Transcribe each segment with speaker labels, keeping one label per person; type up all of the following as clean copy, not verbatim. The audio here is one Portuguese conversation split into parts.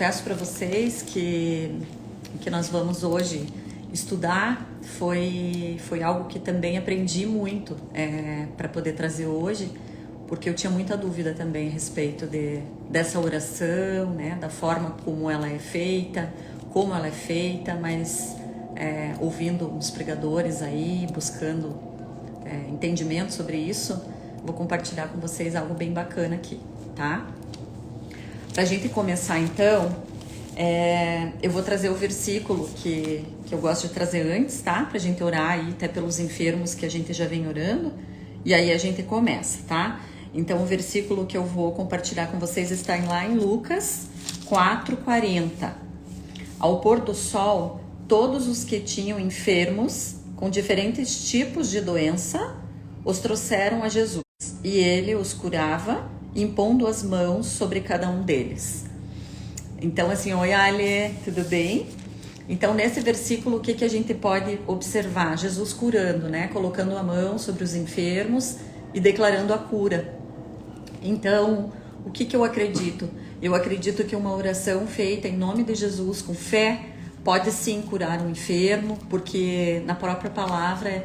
Speaker 1: confesso para vocês que o que nós vamos hoje estudar foi algo que também aprendi muito para poder trazer hoje, porque eu tinha muita dúvida também a respeito dessa oração, né, da forma como ela é feita, mas ouvindo uns pregadores aí, buscando entendimento sobre isso, vou compartilhar com vocês algo bem bacana aqui, tá? Pra gente começar então, eu vou trazer o versículo que eu gosto de trazer antes, tá? Pra gente orar aí até pelos enfermos que a gente já vem orando, e aí a gente começa, tá? Então o versículo que eu vou compartilhar com vocês está lá em Lucas 4:40. Ao pôr do sol, todos os que tinham enfermos com diferentes tipos de doença os trouxeram a Jesus, e ele os curava, impondo as mãos sobre cada um deles. Então assim, oi Ale, tudo bem? Então nesse versículo o que a gente pode observar? Jesus curando, né? Colocando a mão sobre os enfermos e declarando a cura. Então, o que eu acredito? Eu acredito que uma oração feita em nome de Jesus com fé pode sim curar um enfermo, porque na própria palavra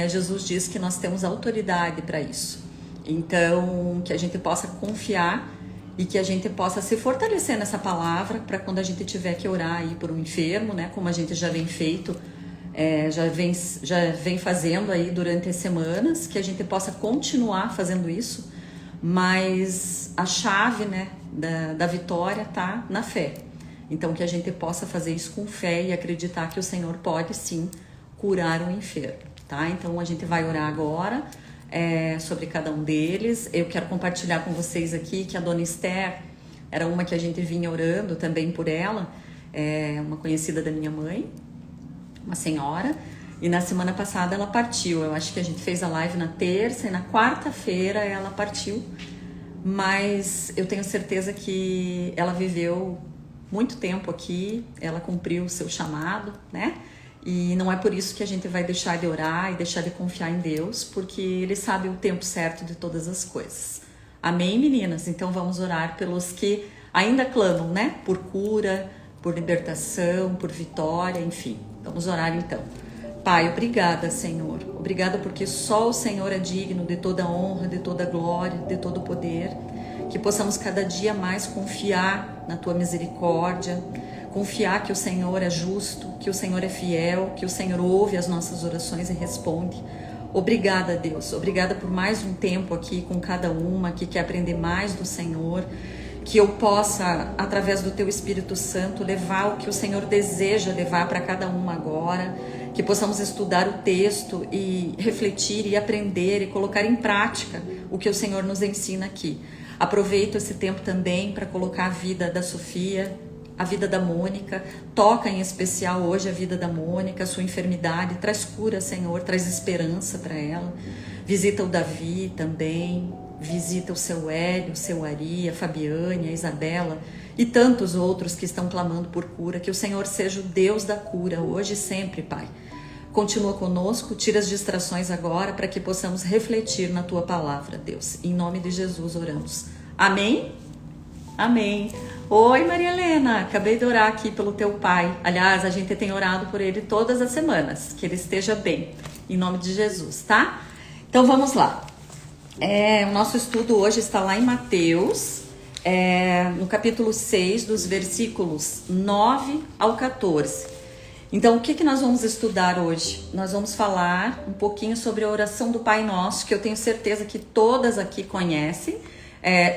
Speaker 1: Jesus diz que nós temos autoridade para isso. Então, que a gente possa confiar e que a gente possa se fortalecer nessa palavra para quando a gente tiver que orar aí por um enfermo, né? Como a gente já vem feito, já vem fazendo aí durante as semanas, que a gente possa continuar fazendo isso, mas a chave, né, da vitória tá na fé. Então, que a gente possa fazer isso com fé e acreditar que o Senhor pode sim curar um enfermo, tá? Então, a gente vai orar agora sobre cada um deles. Eu quero compartilhar com vocês aqui que a Dona Esther era uma que a gente vinha orando também por ela, uma conhecida da minha mãe, uma senhora, e na semana passada ela partiu. Eu acho que a gente fez a live na terça e na quarta-feira ela partiu, mas eu tenho certeza que ela viveu muito tempo aqui, ela cumpriu o seu chamado, né? E não é por isso que a gente vai deixar de orar e deixar de confiar em Deus, porque Ele sabe o tempo certo de todas as coisas. Amém, meninas? Então vamos orar pelos que ainda clamam, né? Por cura, por libertação, por vitória, enfim. Vamos orar então. Pai, obrigada, Senhor. Obrigada porque só o Senhor é digno de toda honra, de toda glória, de todo poder. Que possamos cada dia mais confiar na Tua misericórdia, confiar que o Senhor é justo, que o Senhor é fiel, que o Senhor ouve as nossas orações e responde. Obrigada, Deus. Obrigada por mais um tempo aqui com cada uma que quer aprender mais do Senhor. Que eu possa, através do Teu Espírito Santo, levar o que o Senhor deseja levar para cada uma agora. Que possamos estudar o texto e refletir e aprender e colocar em prática o que o Senhor nos ensina aqui. Aproveito esse tempo também para colocar a vida da Sofia, a vida da Mônica. Toca em especial hoje a vida da Mônica, a sua enfermidade. Traz cura, Senhor, traz esperança para ela. Visita o Davi também. Visita o seu Hélio, o seu Ari, a Fabiane, a Isabela e tantos outros que estão clamando por cura. Que o Senhor seja o Deus da cura, hoje e sempre, Pai. Continua conosco, tira as distrações agora para que possamos refletir na Tua palavra, Deus. Em nome de Jesus oramos. Amém? Amém. Oi, Maria Helena, acabei de orar aqui pelo teu pai. Aliás, a gente tem orado por ele todas as semanas, que ele esteja bem, em nome de Jesus, tá? Então vamos lá. O nosso estudo hoje está lá em Mateus, no capítulo 6, dos versículos 9 ao 14. Então, o que nós vamos estudar hoje? Nós vamos falar um pouquinho sobre a oração do Pai Nosso, que eu tenho certeza que todas aqui conhecem,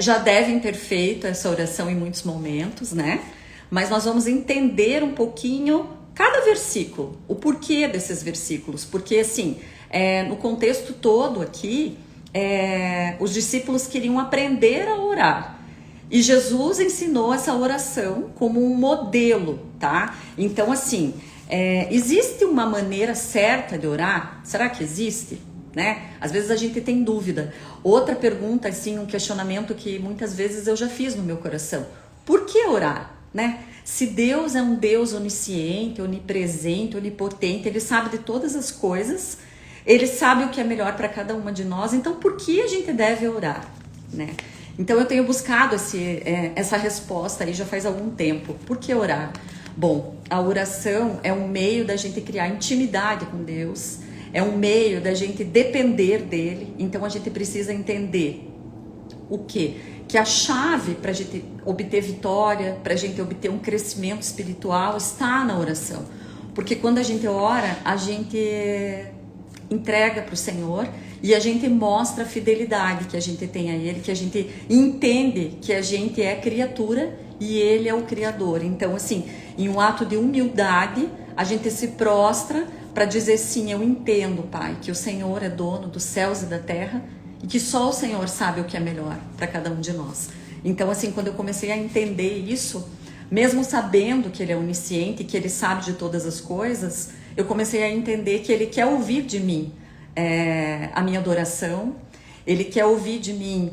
Speaker 1: já devem ter feito essa oração em muitos momentos, né? Mas nós vamos entender um pouquinho cada versículo, o porquê desses versículos, porque assim, no contexto todo aqui, os discípulos queriam aprender a orar. E Jesus ensinou essa oração como um modelo, tá? Então, assim, existe uma maneira certa de orar? Será que existe? Né? Às vezes a gente tem dúvida. Outra pergunta, assim, um questionamento que muitas vezes eu já fiz no meu coração. Por que orar? Né? Se Deus é um Deus onisciente, onipresente, onipotente, Ele sabe de todas as coisas, Ele sabe o que é melhor para cada uma de nós, então por que a gente deve orar? Né? Então eu tenho buscado essa resposta aí já faz algum tempo. Por que orar? Bom, a oração é um meio da gente criar intimidade com Deus, é um meio da gente depender dele. Então a gente precisa entender o quê? Que a chave para a gente obter vitória, para a gente obter um crescimento espiritual está na oração. Porque quando a gente ora, a gente entrega para o Senhor e a gente mostra a fidelidade que a gente tem a Ele, que a gente entende que a gente é criatura e Ele é o Criador. Então, assim, em um ato de humildade, a gente se prostra para dizer sim, eu entendo, Pai, que o Senhor é dono dos céus e da terra e que só o Senhor sabe o que é melhor para cada um de nós. Então, assim, quando eu comecei a entender isso, mesmo sabendo que Ele é onisciente, que Ele sabe de todas as coisas, eu comecei a entender que Ele quer ouvir de mim a minha adoração, Ele quer ouvir de mim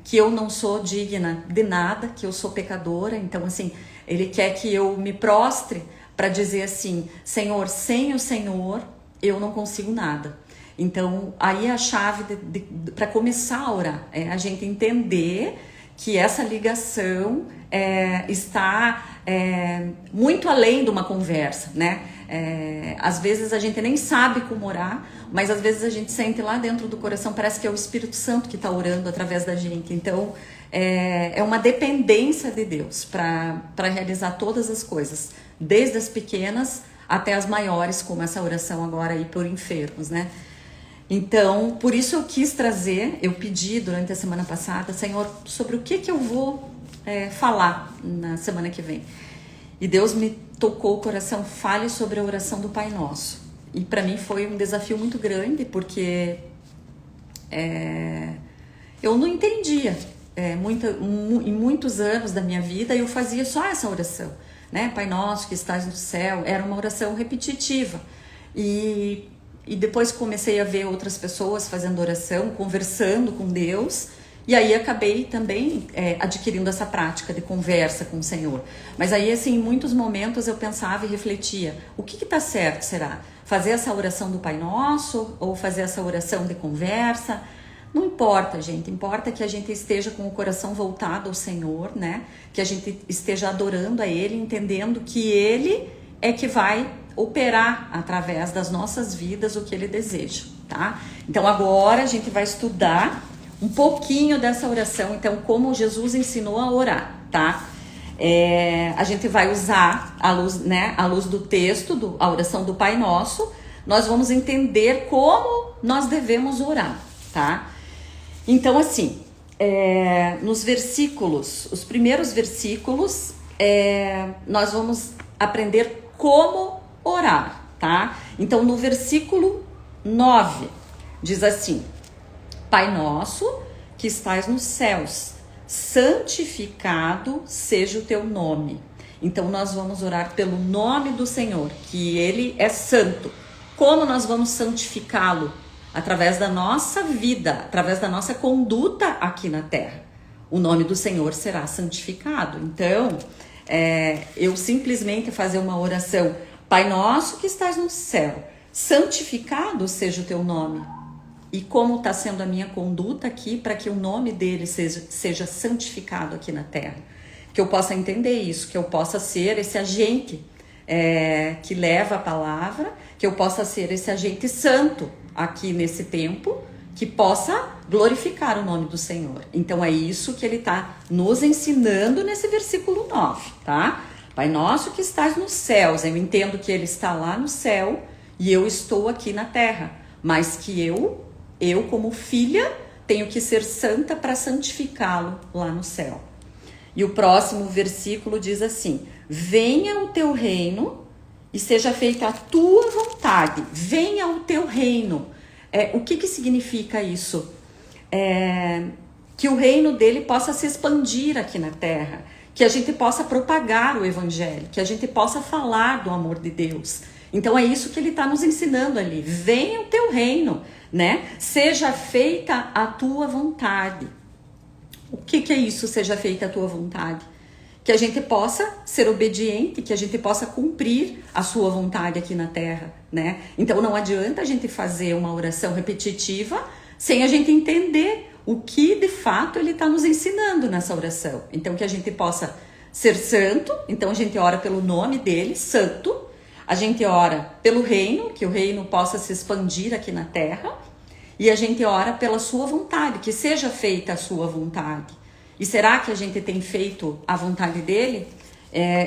Speaker 1: que eu não sou digna de nada, que eu sou pecadora. Então, assim, Ele quer que eu me prostre para dizer assim, Senhor, sem o Senhor eu não consigo nada. Então, aí é a chave para começar a orar, é a gente entender que essa ligação está muito além de uma conversa, né? Às vezes a gente nem sabe como orar, mas às vezes a gente sente lá dentro do coração, parece que é o Espírito Santo que está orando através da gente. Então, é uma dependência de Deus para realizar todas as coisas, desde as pequenas até as maiores, como essa oração agora aí por enfermos, né? Então, por isso eu quis trazer, eu pedi durante a semana passada, Senhor, sobre o que eu vou falar na semana que vem. E Deus me tocou o coração, fale sobre a oração do Pai Nosso. E para mim foi um desafio muito grande, porque eu não entendia. Em muitos anos da minha vida eu fazia só essa oração, né? Pai Nosso que estás no céu, era uma oração repetitiva. E depois comecei a ver outras pessoas fazendo oração, conversando com Deus, e aí acabei também adquirindo essa prática de conversa com o Senhor. Mas aí, assim, em muitos momentos eu pensava e refletia, o que está certo, será? Fazer essa oração do Pai Nosso ou fazer essa oração de conversa? Não importa, gente, importa que a gente esteja com o coração voltado ao Senhor, né? Que a gente esteja adorando a Ele, entendendo que Ele é que vai operar através das nossas vidas o que Ele deseja, tá? Então agora a gente vai estudar um pouquinho dessa oração, então como Jesus ensinou a orar, tá? A gente vai usar a luz, né, a luz do texto, a oração do Pai Nosso, nós vamos entender como nós devemos orar, tá? Então assim, nos versículos, os primeiros versículos, nós vamos aprender como orar, tá? Então no versículo 9 diz assim: Pai nosso que estás nos céus, santificado seja o teu nome. Então nós vamos orar pelo nome do Senhor, que Ele é santo. Como nós vamos santificá-lo? Através da nossa vida, através da nossa conduta aqui na terra. O nome do Senhor será santificado. Então, eu simplesmente fazer uma oração, Pai nosso que estás no céu, santificado seja o teu nome. E como está sendo a minha conduta aqui para que o nome dele seja santificado aqui na terra. Que eu possa entender isso, que eu possa ser esse agente que leva a palavra, que eu possa ser esse agente santo aqui nesse tempo, que possa glorificar o nome do Senhor. Então é isso que ele está nos ensinando nesse versículo 9, tá? Pai nosso que estás nos céus, eu entendo que ele está lá no céu e eu estou aqui na terra, mas que eu como filha tenho que ser santa para santificá-lo lá no céu. E o próximo versículo diz assim: venha o teu reino e seja feita a tua vontade. Venha o teu reino. O que significa isso? Que o reino dele possa se expandir aqui na terra, que a gente possa propagar o evangelho, que a gente possa falar do amor de Deus. Então é isso que ele está nos ensinando ali. Venha o teu reino, né? Seja feita a tua vontade. O que é isso, seja feita a tua vontade? Que a gente possa ser obediente, que a gente possa cumprir a sua vontade aqui na terra, né? Então não adianta a gente fazer uma oração repetitiva sem a gente entender o que de fato ele está nos ensinando nessa oração. Então, que a gente possa ser santo, então a gente ora pelo nome dele, santo. A gente ora pelo reino, que o reino possa se expandir aqui na terra. E a gente ora pela sua vontade, que seja feita a sua vontade. E será que a gente tem feito a vontade dele?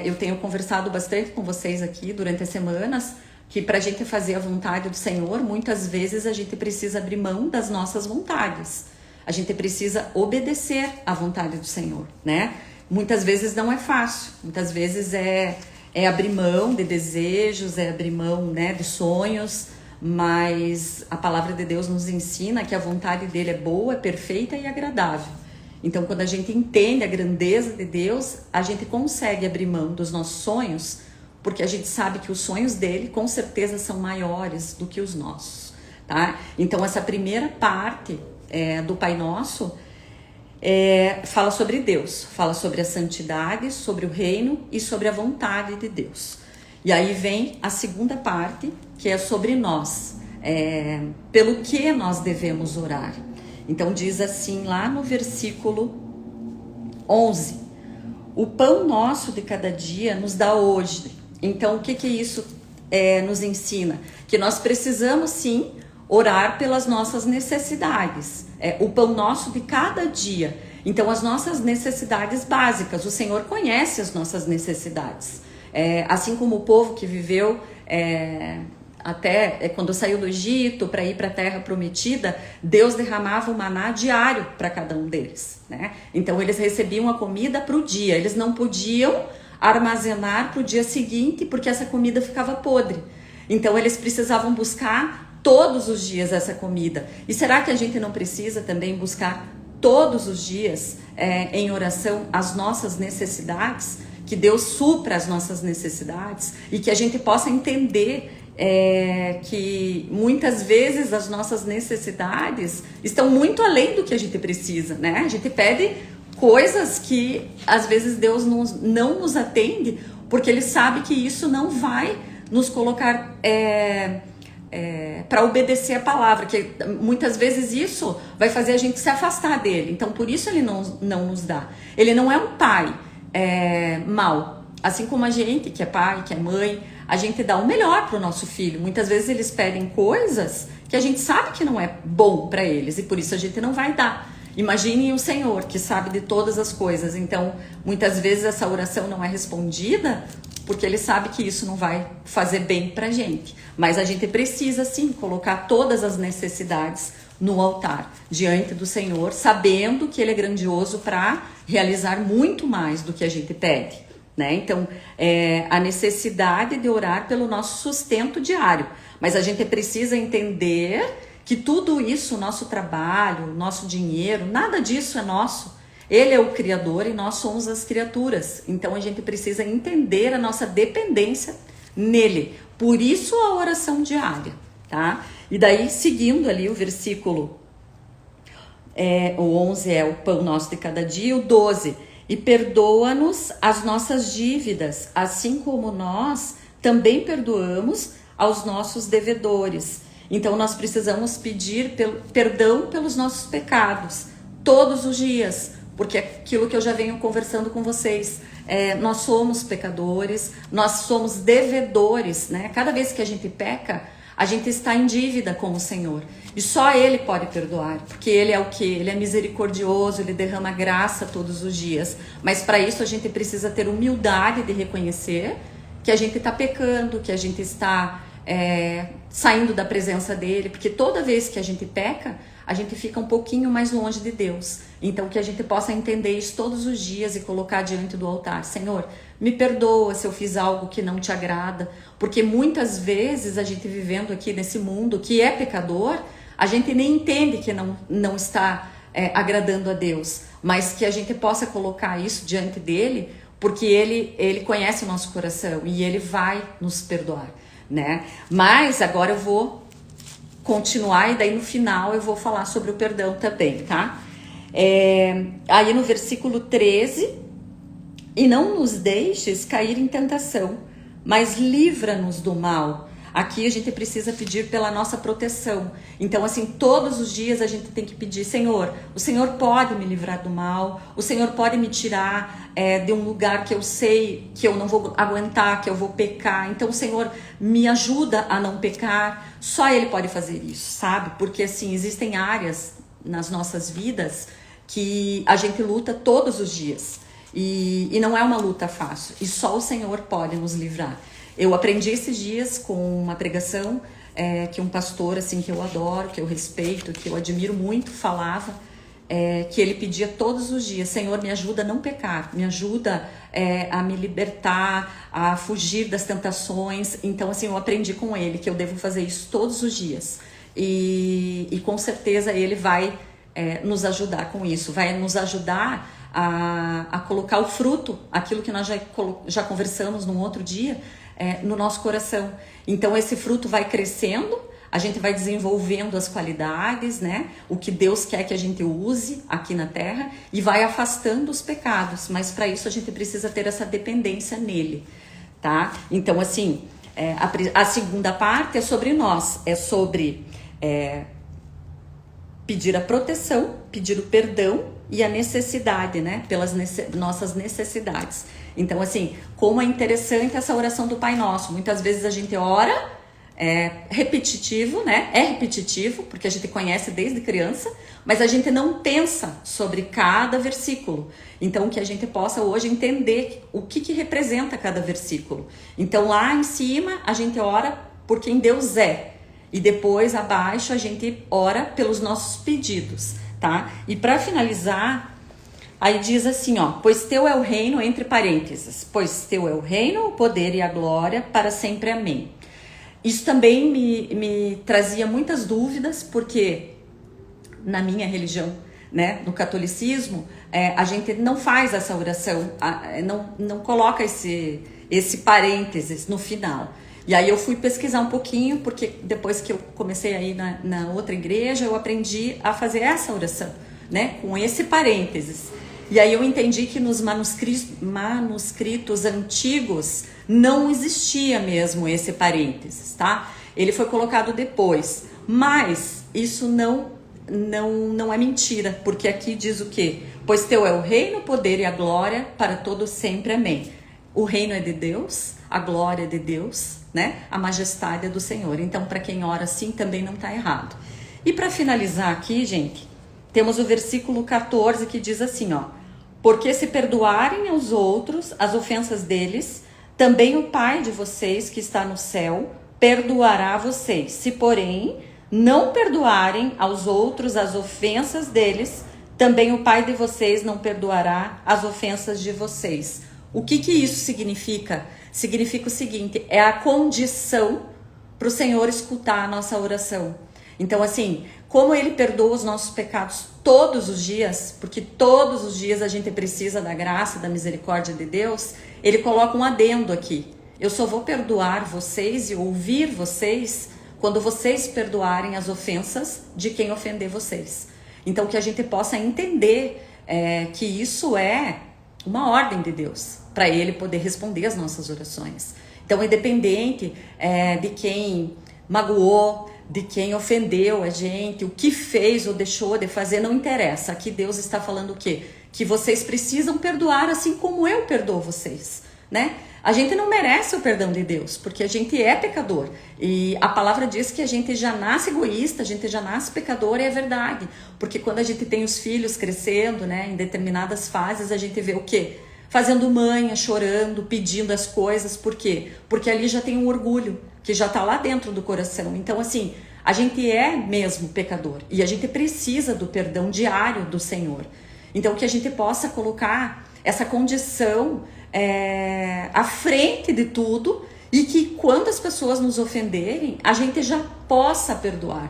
Speaker 1: Eu tenho conversado bastante com vocês aqui durante as semanas, que para a gente fazer a vontade do Senhor, muitas vezes a gente precisa abrir mão das nossas vontades. A gente precisa obedecer à vontade do Senhor, né? Muitas vezes não é fácil, muitas vezes é abrir mão de desejos, é abrir mão, né, de sonhos, mas a palavra de Deus nos ensina que a vontade dele é boa, é perfeita e agradável. Então, quando a gente entende a grandeza de Deus, a gente consegue abrir mão dos nossos sonhos, porque a gente sabe que os sonhos dele, com certeza, são maiores do que os nossos, tá? Então, essa primeira parte do Pai Nosso fala sobre Deus, fala sobre a santidade, sobre o reino e sobre a vontade de Deus. E aí vem a segunda parte, que é sobre nós, pelo que nós devemos orar. Então diz assim lá no versículo 11: o pão nosso de cada dia nos dá hoje. Então o que isso nos ensina? Que nós precisamos sim orar pelas nossas necessidades, o pão nosso de cada dia. Então as nossas necessidades básicas, o Senhor conhece as nossas necessidades. Assim como o povo que viveu até quando saiu do Egito para ir para a terra prometida, Deus derramava o maná diário para cada um deles, né? Então eles recebiam a comida para o dia, eles não podiam armazenar para o dia seguinte porque essa comida ficava podre. Então eles precisavam buscar todos os dias essa comida. E será que a gente não precisa também buscar todos os dias em oração as nossas necessidades? Que Deus supra as nossas necessidades e que a gente possa entender que muitas vezes as nossas necessidades estão muito além do que a gente precisa, né? A gente pede coisas que às vezes Deus não nos atende porque Ele sabe que isso não vai nos colocar para obedecer a palavra, que muitas vezes isso vai fazer a gente se afastar dele. Então por isso Ele não nos dá. Ele não é um pai mal, assim como a gente que é pai, que é mãe, a gente dá o melhor para o nosso filho. Muitas vezes eles pedem coisas que a gente sabe que não é bom para eles e por isso a gente não vai dar. Imagine o Senhor que sabe de todas as coisas. Então muitas vezes essa oração não é respondida porque Ele sabe que isso não vai fazer bem para a gente. Mas a gente precisa sim colocar todas as necessidades no altar, diante do Senhor, sabendo que Ele é grandioso para realizar muito mais do que a gente pede, né? Então, a necessidade de orar pelo nosso sustento diário, mas a gente precisa entender que tudo isso, nosso trabalho, nosso dinheiro, nada disso é nosso. Ele é o Criador e nós somos as criaturas. Então, a gente precisa entender a nossa dependência nele. Por isso, a oração diária, tá? E daí, seguindo ali o versículo, o 11 é o pão nosso de cada dia, o 12, e perdoa-nos as nossas dívidas, assim como nós também perdoamos aos nossos devedores. Então, nós precisamos pedir perdão pelos nossos pecados, todos os dias, porque é aquilo que eu já venho conversando com vocês, nós somos pecadores, nós somos devedores, né? Cada vez que a gente peca, a gente está em dívida com o Senhor. E só Ele pode perdoar, porque Ele é o quê? Ele é misericordioso, Ele derrama graça todos os dias. Mas para isso a gente precisa ter humildade de reconhecer que a gente está pecando, que a gente está saindo da presença dEle, porque toda vez que a gente peca, a gente fica um pouquinho mais longe de Deus. Então que a gente possa entender isso todos os dias e colocar diante do altar. Senhor, me perdoa se eu fiz algo que não te agrada, porque muitas vezes a gente vivendo aqui nesse mundo que é pecador, a gente nem entende que não está agradando a Deus, mas que a gente possa colocar isso diante dele, porque ele conhece o nosso coração e ele vai nos perdoar, né? Mas agora eu vou continuar e daí no final eu vou falar sobre o perdão também, tá? Aí no versículo 13, e não nos deixes cair em tentação, mas livra-nos do mal. Aqui a gente precisa pedir pela nossa proteção. Então, assim, todos os dias a gente tem que pedir: Senhor, o Senhor pode me livrar do mal, o Senhor pode me tirar de um lugar que eu sei que eu não vou aguentar, que eu vou pecar. Então, o Senhor me ajuda a não pecar. Só Ele pode fazer isso, sabe? Porque, assim, existem áreas nas nossas vidas que a gente luta todos os dias. E não é uma luta fácil. E só o Senhor pode nos livrar. Eu aprendi esses dias com uma pregação que um pastor assim que eu adoro, que eu respeito, que eu admiro muito, falava, que ele pedia todos os dias: Senhor, me ajuda a não pecar, me ajuda a me libertar, a fugir das tentações. Então, assim, eu aprendi com ele que eu devo fazer isso todos os dias. E com certeza ele vai nos ajudar com isso, vai nos ajudar a colocar o fruto, aquilo que nós já conversamos num outro dia, no nosso coração. Então esse fruto vai crescendo, a gente vai desenvolvendo as qualidades, né? O que Deus quer que a gente use aqui na terra, e vai afastando os pecados. Mas para isso a gente precisa ter essa dependência nele, tá? Então, assim, a segunda parte é sobre nós, é sobre pedir a proteção, pedir o perdão e a necessidade, né? Pelas nossas necessidades. Então, assim, como é interessante essa oração do Pai Nosso. Muitas vezes a gente ora, repetitivo, né? É repetitivo, porque a gente conhece desde criança, mas a gente não pensa sobre cada versículo. Então, que a gente possa hoje entender o que representa cada versículo. Então, lá em cima, a gente ora por quem Deus é. E depois, abaixo, a gente ora pelos nossos pedidos, tá? E para finalizar, aí diz assim, ó: pois teu é o reino, entre parênteses, pois teu é o reino, o poder e a glória para sempre, amém. Isso também me trazia muitas dúvidas, porque na minha religião, né, no catolicismo, a gente não faz essa oração, não coloca esse parênteses no final. E aí eu fui pesquisar um pouquinho, porque depois que eu comecei a ir na outra igreja, eu aprendi a fazer essa oração, né, com esse parênteses. E aí eu entendi que nos manuscritos antigos não existia mesmo esse parênteses, tá? Ele foi colocado depois, mas isso não é mentira, porque aqui diz o quê? Pois teu é o reino, o poder e a glória para todo sempre, amém. O reino é de Deus, a glória é de Deus, né? A majestade é do Senhor. Então, para quem ora assim, também não está errado. E para finalizar aqui, gente, temos o versículo 14 que diz assim, ó: porque se perdoarem aos outros as ofensas deles, também o Pai de vocês que está no céu perdoará a vocês. Se, porém, não perdoarem aos outros as ofensas deles, também o Pai de vocês não perdoará as ofensas de vocês. O que isso significa? Significa o seguinte: é a condição para o Senhor escutar a nossa oração. Então, assim, como Ele perdoa os nossos pecados todos os dias, porque todos os dias a gente precisa da graça, da misericórdia de Deus, Ele coloca um adendo aqui: eu só vou perdoar vocês e ouvir vocês quando vocês perdoarem as ofensas de quem ofender vocês. Então, que a gente possa entender que isso é uma ordem de Deus, para Ele poder responder as nossas orações. Então, independente de quem magoou, de quem ofendeu a gente, o que fez ou deixou de fazer, não interessa. Aqui Deus está falando o quê? Que vocês precisam perdoar assim como eu perdoo vocês, né? A gente não merece o perdão de Deus, porque a gente é pecador. E a palavra diz que a gente já nasce egoísta, a gente já nasce pecador, e é verdade. Porque quando a gente tem os filhos crescendo, né, em determinadas fases, a gente vê o quê? Fazendo manha, chorando, pedindo as coisas. Por quê? Porque ali já tem um orgulho, que já está lá dentro do coração. Então, assim, a gente é mesmo pecador. E a gente precisa do perdão diário do Senhor. Então, que a gente possa colocar essa condição à frente de tudo, e que quando as pessoas nos ofenderem, a gente já possa perdoar.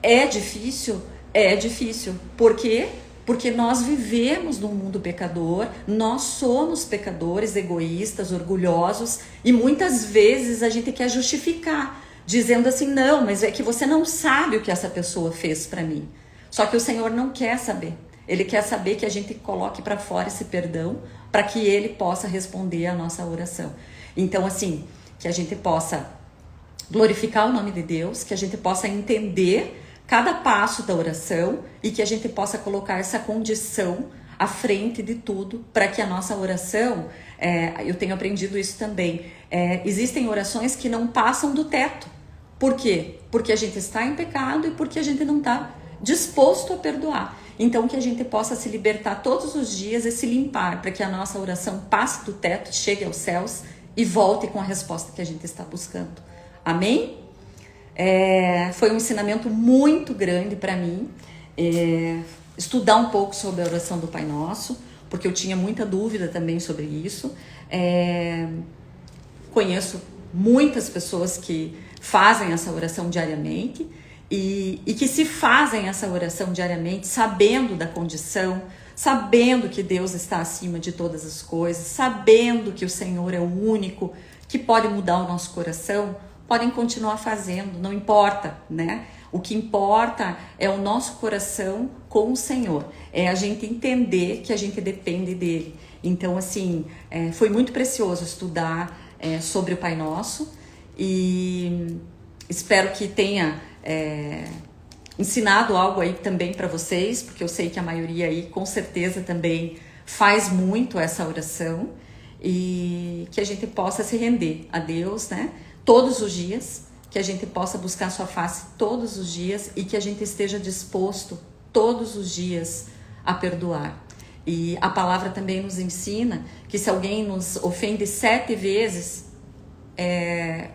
Speaker 1: É difícil? É difícil. Por quê? Porque nós vivemos num mundo pecador, nós somos pecadores, egoístas, orgulhosos, e muitas vezes a gente quer justificar, dizendo assim: não, mas é que você não sabe o que essa pessoa fez para mim. Só que o Senhor não quer saber. Ele quer saber que a gente coloque para fora esse perdão, para que Ele possa responder a nossa oração. Então, assim, que a gente possa glorificar o nome de Deus, que a gente possa entender cada passo da oração e que a gente possa colocar essa condição à frente de tudo para que a nossa oração, eu tenho aprendido isso também, existem orações que não passam do teto. Por quê? Porque a gente está em pecado e porque a gente não está disposto a perdoar. Então que a gente possa se libertar todos os dias e se limpar para que a nossa oração passe do teto, chegue aos céus e volte com a resposta que a gente está buscando. Amém? Foi um ensinamento muito grande para mim, estudar um pouco sobre a oração do Pai Nosso, porque eu tinha muita dúvida também sobre isso. Conheço muitas pessoas que fazem essa oração diariamente e que se fazem essa oração diariamente sabendo da condição, sabendo que Deus está acima de todas as coisas, sabendo que o Senhor é o único que pode mudar o nosso coração, podem continuar fazendo, não importa, né? O que importa é o nosso coração com o Senhor, é a gente entender que a gente depende dele. Então, assim, foi muito precioso estudar sobre o Pai Nosso e espero que tenha ensinado algo aí também para vocês, porque eu sei que a maioria aí com certeza também faz muito essa oração e que a gente possa se render a Deus, né? Todos os dias, que a gente possa buscar sua face todos os dias e que a gente esteja disposto todos os dias a perdoar. E a palavra também nos ensina que se alguém nos ofende 7 vezes,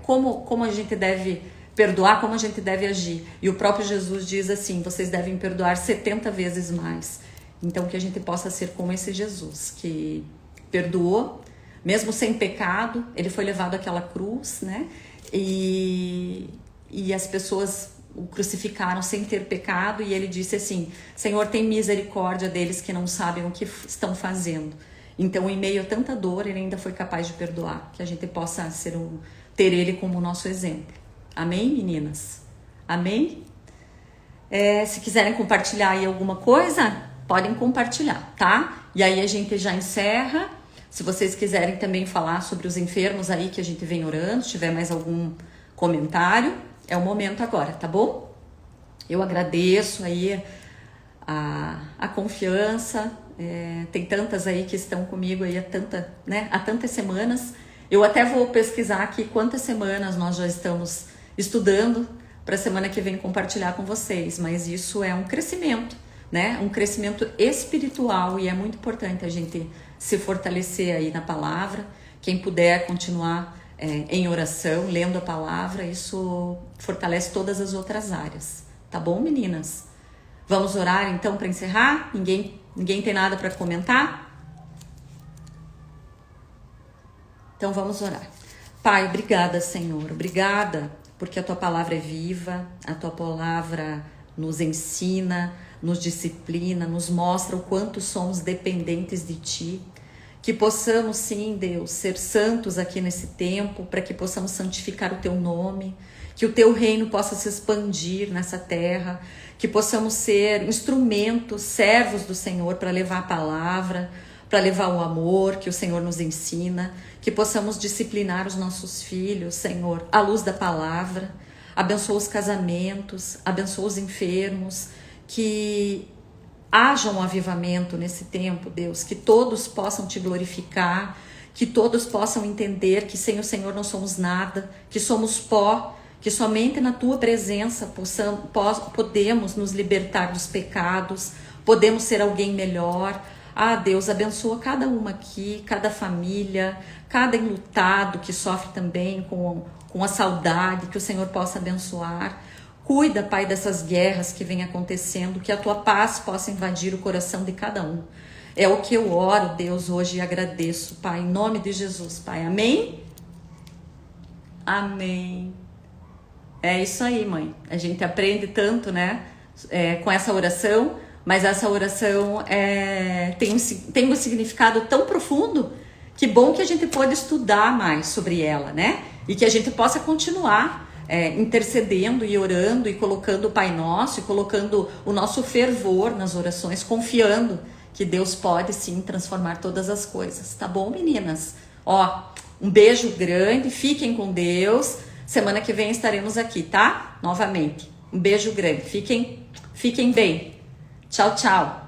Speaker 1: como a gente deve perdoar, como a gente deve agir. E o próprio Jesus diz assim, vocês devem perdoar 70 vezes mais. Então que a gente possa ser como esse Jesus, que perdoou, mesmo sem pecado, ele foi levado àquela cruz, né? E as pessoas o crucificaram sem ter pecado e ele disse assim, Senhor, tem misericórdia deles que não sabem o que estão fazendo. Então, em meio a tanta dor, ele ainda foi capaz de perdoar, que a gente possa ter ele como nosso exemplo. Amém, meninas? Amém? Se quiserem compartilhar aí alguma coisa, podem compartilhar, tá? E aí a gente já encerra. Se vocês quiserem também falar sobre os enfermos aí que a gente vem orando, se tiver mais algum comentário, é o momento agora, tá bom? Eu agradeço aí a confiança, tem tantas aí que estão comigo aí há tantas semanas. Eu até vou pesquisar aqui quantas semanas nós já estamos estudando para a semana que vem compartilhar com vocês, mas isso é um crescimento, né? Um crescimento espiritual e é muito importante a gente se fortalecer aí na palavra. Quem puder continuar em oração, lendo a palavra, isso fortalece todas as outras áreas. Tá bom, meninas? Vamos orar então para encerrar? Ninguém tem nada para comentar? Então vamos orar. Pai, obrigada, Senhor. Obrigada porque a Tua palavra é viva, a Tua palavra nos ensina, nos disciplina, nos mostra o quanto somos dependentes de Ti. Que possamos, sim, Deus, ser santos aqui nesse tempo, para que possamos santificar o Teu nome, que o Teu reino possa se expandir nessa terra, que possamos ser instrumentos, servos do Senhor para levar a palavra, para levar o amor que o Senhor nos ensina, que possamos disciplinar os nossos filhos, Senhor, à luz da palavra. Abençoa os casamentos, abençoa os enfermos, que haja um avivamento nesse tempo, Deus, que todos possam Te glorificar, que todos possam entender que sem o Senhor não somos nada, que somos pó, que somente na Tua presença podemos nos libertar dos pecados, podemos ser alguém melhor. Deus, abençoa cada uma aqui, cada família, cada enlutado que sofre também com a saudade, que o Senhor possa abençoar. Cuida, Pai, dessas guerras que vêm acontecendo, que a Tua paz possa invadir o coração de cada um. É o que eu oro, Deus, hoje e agradeço, Pai, em nome de Jesus, Pai. Amém? Amém. É isso aí, mãe. A gente aprende tanto, né, com essa oração, mas essa oração tem um significado tão profundo, que bom que a gente pode estudar mais sobre ela, né? E que a gente possa continuar intercedendo e orando e colocando o Pai Nosso e colocando o nosso fervor nas orações, confiando que Deus pode sim transformar todas as coisas, tá bom, meninas? Um beijo grande, fiquem com Deus, Semana que vem estaremos aqui, tá? Novamente. Um beijo grande. Fiquem bem. Tchau, tchau.